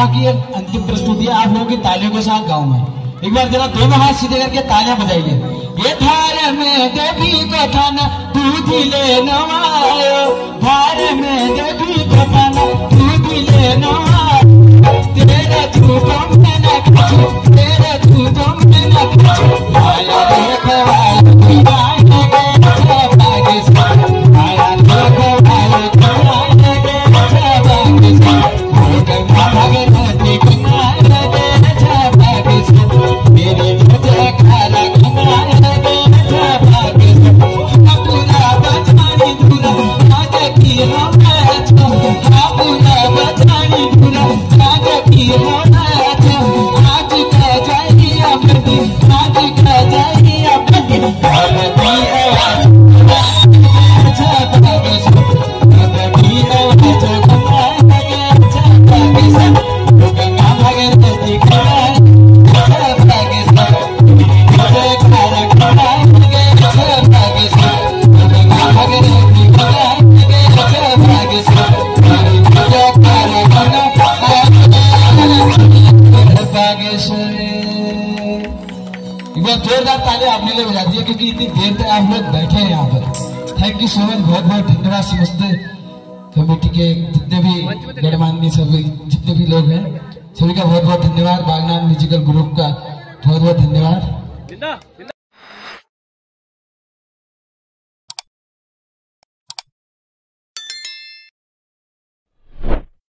की अंतिम प्रस्तुति आप लोगों की तालियों के साथ गाऊं मैं। एक बार जरा दोनों हाथ सीधे करके तालियां बजाइए। ये थार में देवी को थाना दूध लेना आयो, थार में देवी को थाना दूध लेना आयो, तेरा झूठों में न कुछ, तेरा झूठों में न कुछ, आया देखो आया दीवाने के पाकिस्तान, आया देखो आया दीवाने के पाकिस्तान, जोरदार तालियां आपने लिए बजा दिए क्योंकि इतनी देर तक आप लोग बैठे हैं यहाँ पर। थैंक यू सो मच, बहुत बहुत धन्यवाद। समस्त कमेटी के जितने भी गणमान्य सभी जितने भी लोग हैं सभी का बहुत बहुत धन्यवाद। बागनान म्यूजिकल ग्रुप का बहुत बहुत धन्यवाद।